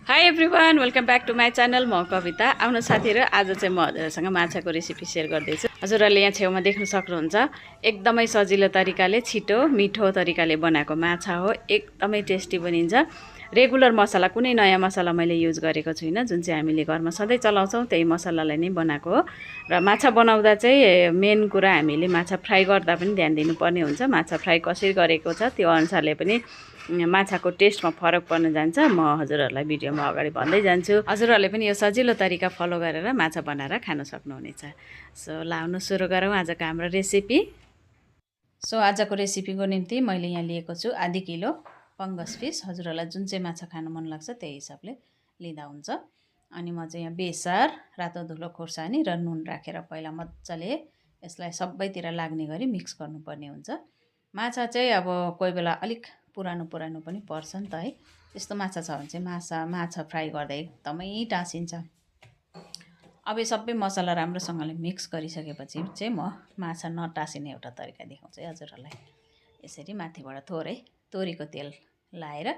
High everyone, welcome back to my channel. म कविता। आउनु साथीहरू, आज चाहिँ म हजुरहरूसँग माछाको रेसिपी सेयर गर्दैछु। हजुरहरूले यहाँ छेउमा देख्न सक्नुहुन्छ, एकदमै सजिलो तरिकाले छिटो मिठो तरिकाले बनाएको माछा हो। एकदमै टेस्टी बनिन्छ। रेगुलर मसला, कुनै नयाँ मसला मैले युज गरेको छुइनँ। जुन चाहिँ हामीले घरमा सधैँ चलाउँछौँ त्यही मसलालाई नै बनाएको हो। र माछा बनाउँदा चाहिँ मेन कुरा हामीले माछा फ्राई गर्दा पनि ध्यान दिनुपर्ने हुन्छ। माछा फ्राई कसरी गरेको छ त्यो अनुसारले पनि माछाको टेस्टमा फरक पर्न जान्छ। म हजुरहरूलाई भिडियोमा अगाडि भन्दै जान्छु। हजुरहरूले पनि यो सजिलो तरिका फलो गरेर माछा बनाएर खान सक्नुहुनेछ। सो लाउनु सुरु गरौँ आजको हाम्रो रेसिपी। आजको रेसिपीको निम्ति मैले यहाँ लिएको छु आधी किलो फङ्गस फिस। हजुरहरूलाई जुन चाहिँ माछा खान मन लाग्छ त्यही हिसाबले लिँदा हुन्छ। अनि म चाहिँ यहाँ बेसार, रातो धुलो खोर्सानी र नुन राखेर पहिला मजाले यसलाई सबैतिर लाग्ने गरी मिक्स गर्नुपर्ने हुन्छ। माछा चाहिँ अब कोही बेला अलिक पुरानो पनि पर्छ नि त है। त्यस्तो माछा छ भने चाहिँ माछा फ्राई गर्दा एकदमै टाँसिन्छ। अब यो सबै मसला राम्रोसँगले मिक्स गरिसकेपछि चाहिँ म माछा नटाँसिने एउटा तरिका देखाउँछु है हजुरहरूलाई। यसरी माथिबाट थोरै तोरीको तेल लाएर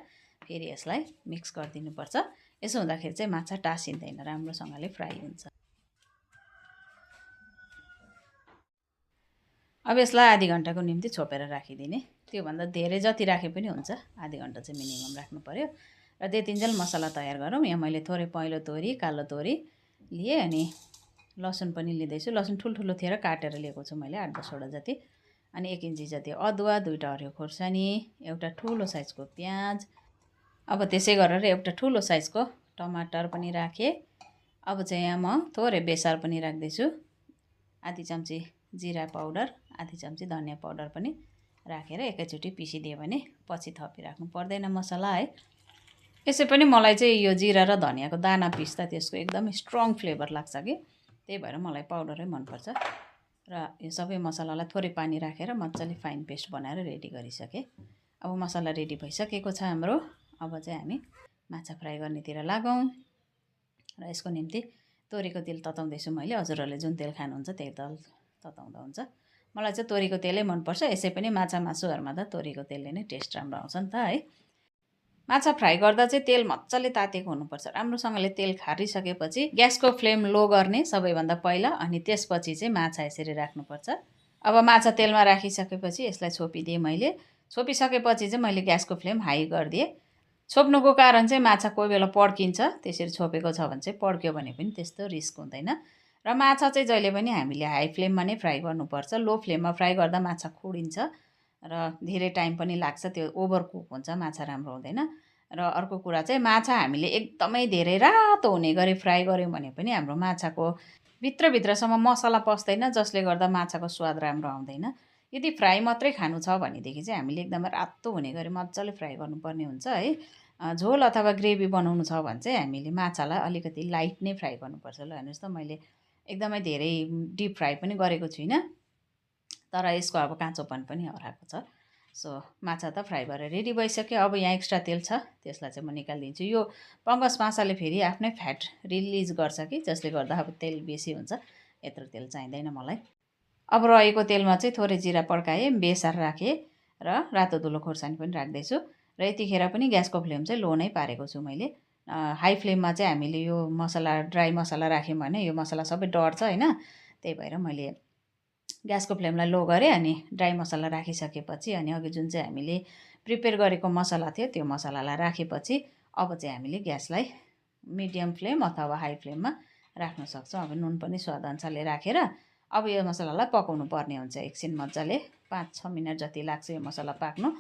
फेरि यसलाई मिक्स गरिदिनुपर्छ। यसो हुँदाखेरि चाहिँ माछा टाँसिँदैन, राम्रोसँगले फ्राई हुन्छ। अब यसलाई आधी घन्टाको निम्ति छोपेर राखिदिने। त्योभन्दा धेरै जति राखे पनि हुन्छ, आधी घन्टा चाहिँ मिनिमम राख्नु पर्यो। र त्यतिन्जेल मसला तयार गरौँ। यहाँ मैले थोरै पहेँलो तोरी, कालो तोरी लिएँ। अनि लसुन पनि लिँदैछु। लसुन ठुल्ठुलो थिएर काटेर लिएको छु मैले 8-10 वटा जति। अनि 1 इन्ची जति अदुवा, 2टा हरियो खोर्सानी, एउटा ठुलो साइजको प्याज। अब त्यसै गरेर एउटा ठुलो साइजको टमाटर पनि राखेँ। अब चाहिँ यहाँ म थोरै बेसार पनि राख्दैछु। आधी चम्ची जिरा पाउडर, आधी चम्ची धनियाँ पाउडर पनि राखेर एकैचोटि पिसिदियो भने पछि थपिराख्नु पर्दैन मसला है। यसै पनि मलाई चाहिँ यो जिरा र धनियाँको दाना पिस्दा त्यसको एकदमै स्ट्रङ फ्लेभर लाग्छ कि, त्यही भएर मलाई पाउडरै मनपर्छ। र यो सबै मसलालाई थोरै पानी राखेर मजाले फाइन पेस्ट बनाएर रेडी गरिसकेँ। अब मसला रेडी भइसकेको छ हाम्रो। अब चाहिँ हामी माछा फ्राई गर्नेतिर लागौँ। र यसको निम्ति तोरीको तेल तताउँदैछु मैले। हजुरहरूले जुन तेल खानुहुन्छ त्यही तेल तताउँदा हुन्छ। मलाई चाहिँ तोरीको तेलै मनपर्छ। यसै पनि माछामासुहरूमा त तोरीको तेलले नै टेस्ट राम्रो आउँछ नि त है। माछा फ्राई गर्दा चाहिँ तेल मजाले तातेको हुनुपर्छ। राम्रोसँगले तेल खारिसकेपछि ग्यासको फ्लेम लो गर्ने सबैभन्दा पहिला, अनि त्यसपछि चाहिँ माछा यसरी राख्नुपर्छ। अब माछा तेलमा राखिसकेपछि यसलाई छोपिदिएँ मैले। छोपिसकेपछि चाहिँ मैले ग्यासको फ्लेम हाई गरिदिएँ। छोप्नुको कारण चाहिँ माछा कोही बेला पड्किन्छ। त्यसरी छोपेको छ भने चाहिँ पड्क्यो भने पनि त्यस्तो रिस्क हुँदैन। र माछा चाहिँ जहिले पनि हामीले हाई फ्लेममा नै फ्राई गर्नुपर्छ। लो फ्लेममा फ्राई गर्दा माछा खुडिन्छ र धेरै टाइम पनि लाग्छ, त्यो ओभर कुक हुन्छ, माछा राम्रो हुँदैन। र अर्को कुरा चाहिँ माछा हामीले एकदमै धेरै रातो हुने गरी फ्राई गऱ्यौँ भने पनि हाम्रो माछाको भित्रसम्म मसला पस्दैन, जसले गर्दा माछाको स्वाद राम्रो आउँदैन। यदि फ्राई मात्रै खानु छ भनेदेखि चाहिँ हामीले एकदमै रातो हुने गरी मजाले फ्राई गर्नुपर्ने हुन्छ है। झोल अथवा ग्रेभी बनाउनु छ भने चाहिँ हामीले माछालाई अलिकति लाइट नै फ्राई गर्नुपर्छ। ल हेर्नुहोस् त, मैले एकदमै धेरै डिप फ्राई पनि गरेको छुइनँ, तर यसको अब काँचोपन पनि हराएको छ। माछा त फ्राई गरेर रेडी भइसक्यो। अब यहाँ एक्स्ट्रा तेल छ, त्यसलाई चाहिँ म निकालिदिन्छु। यो फङ्गस माछाले फेरि आफ्नै फ्याट रिलिज गर्छ कि, जसले गर्दा अब तेल बेसी हुन्छ। यत्रो तेल चाहिँदैन मलाई। अब रहेको तेलमा चाहिँ थोरै जिरा पड्काएँ, बेसार राखेँ र रातो धुलो खोर्सानी पनि राख्दैछु। र यतिखेर पनि ग्यासको फ्लेम चाहिँ लो नै पारेको छु मैले। हाई फ्लेममा चाहिँ हामीले यो मसला, ड्राई मसला राख्यौँ भने यो मसला सबै डढ्छ होइन। त्यही भएर मैले ग्यासको फ्लेमलाई लो गरेँ। अनि ड्राई मसला राखिसकेपछि अनि अघि जुन चाहिँ हामीले प्रिपेयर गरेको मसला थियो त्यो मसलालाई राखेपछि अब चाहिँ हामीले ग्यासलाई मिडियम फ्लेम अथवा हाई फ्लेममा राख्न सक्छौँ। अब नुन पनि स्वादअनुसारले राखेर अब यो मसलालाई पकाउनु पर्ने हुन्छ। एकछिन मजाले 5-6 मिनट जति लाग्छ यो मसला पाक्नु।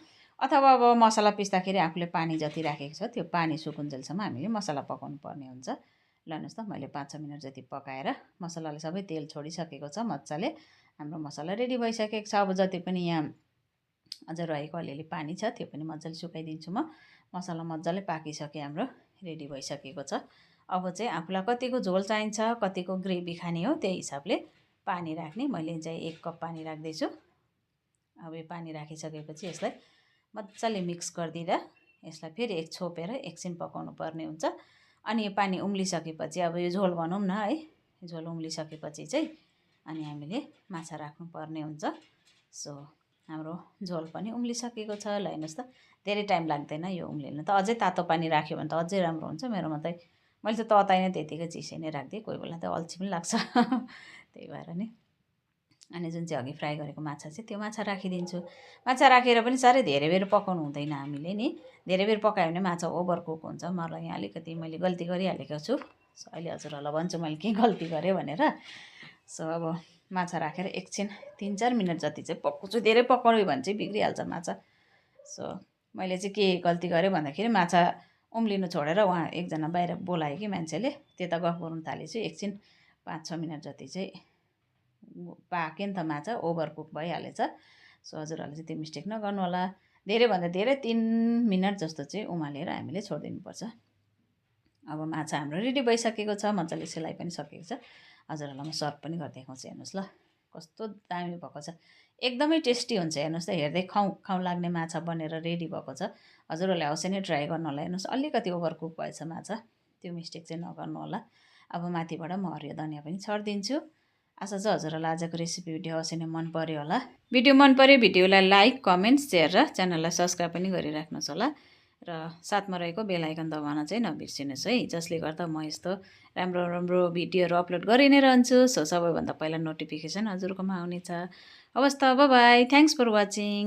अथवा अब मसला पिस्दाखेरि आफूले पानी जति राखेको छ त्यो पानी सुकुन्जेलसम्म हामीले मसला पकाउनु पर्ने हुन्छ। ल हेर्नुहोस् त, मैले 5-6 मिनट जति पकाएर मसलाले सबै तेल छोडिसकेको छ मजाले। हाम्रो मसला रेडी भइसकेको छ। अब जति पनि यहाँ अझ रहेको अलिअलि पानी छ त्यो पनि मजाले सुकाइदिन्छु म। मसला मजाले पाकिसक्यो, हाम्रो रेडी भइसकेको छ। अब चाहिँ आफूलाई कतिको झोल चाहिन्छ, कतिको ग्रेभी खाने हो त्यही हिसाबले पानी राख्ने। मैले चाहिँ 1 कप पानी राख्दैछु। अब यो पानी राखिसकेपछि यसलाई मजाले मिक्स गरिदिएर यसलाई फेरि छोपेर एकछिन पकाउनु पर्ने हुन्छ। अनि यो पानी उम्लिसकेपछि अब यो झोल भनौँ न है, झोल उम्लिसकेपछि चाहिँ अनि हामीले माछा राख्नुपर्ने हुन्छ। हाम्रो झोल पनि उम्लिसकेको छ। ल हेर्नुहोस् त धेरै टाइम लाग्दैन यो उम्लिनु त। अझै तातो पानी राख्यो भने त अझै राम्रो हुन्छ। मेरोमा त मैले त तताई नै त्यतिकै चिसै नै राखिदिएँ। कोही बेला त अल्छी पनि लाग्छ त्यही भएर नि। अनि जुन चाहिँ अघि फ्राई गरेको माछा चाहिँ त्यो माछा राखिदिन्छु। माछा राखेर पनि साह्रै धेरै बेर पकाउनु हुँदैन हामीले नि। धेरै बेर पकायो भने माछा ओभर कुक हुन्छ। मलाई यहाँ अलिकति मैले गल्ती गरिहालेको छु। अहिले हजुरहरूलाई भन्छु मैले के गल्ती गरेँ भनेर। सो अब माछा राखेर एकछिन 3-4 मिनट जति चाहिँ पकाउँछु। धेरै पकाउयो भने चाहिँ बिग्रिहाल्छ माछा। सो मैले चाहिँ के गल्ती गरेँ भन्दाखेरि माछा उम्लिनु छोडेर उहाँ एकजना बाहिर बोलायो कि मान्छेले, त्यता गफ गर्नु थालेपछि एकछिन 5-6 मिनट जति चाहिँ पाक्यो नि त माछा, ओभर कुक भइहालेछ। सो हजुरहरूले चाहिँ त्यो मिस्टेक नगर्नु होला। धेरैभन्दा धेरै 3 मिनट जस्तो चाहिँ उमालेर हामीले छोडिदिनुपर्छ। अब माछा हाम्रो रेडी भइसकेको छ, मजाले सेलाइ पनि सकेको छ। हजुरहरूलाई म सर्भ पनि गर्दै देखाउँछु। हेर्नुहोस् ल कस्तो दामी भएको छ। एकदमै टेस्टी हुन्छ। हेर्नुहोस् त हेर्दै खाउँ खाउँ लाग्ने माछा बनेर रेडी भएको छ। हजुरहरूले अवश्य नै ट्राई गर्नु होला। हेर्नुहोस् अलिकति ओभर कुक भएछ माछा, त्यो मिस्टेक चाहिँ नगर्नु होला। अब माथिबाट म हरियो धनियाँ पनि छरिदिन्छु। आशा छ हजुरहरूलाई आजको रेसिपी भिडियो अवश्य नै मन पर्यो होला। भिडियो मन पर्यो भिडियोलाई लाइक, कमेन्ट, सेयर र च्यानललाई सब्सक्राइब पनि गरिराख्नुहोस् होला। र साथमा रहेको बेल आइकन दबाउन चाहिँ नबिर्सिनुहोस् है, जसले गर्दा म यस्तो राम्रो राम्रो भिडियोहरू अपलोड गरि नै रहन्छु। सो सबैभन्दा पहिला नोटिफिकेसन हजुरकोमा आउनेछ। हवस् त, bye bye, thanks for watching.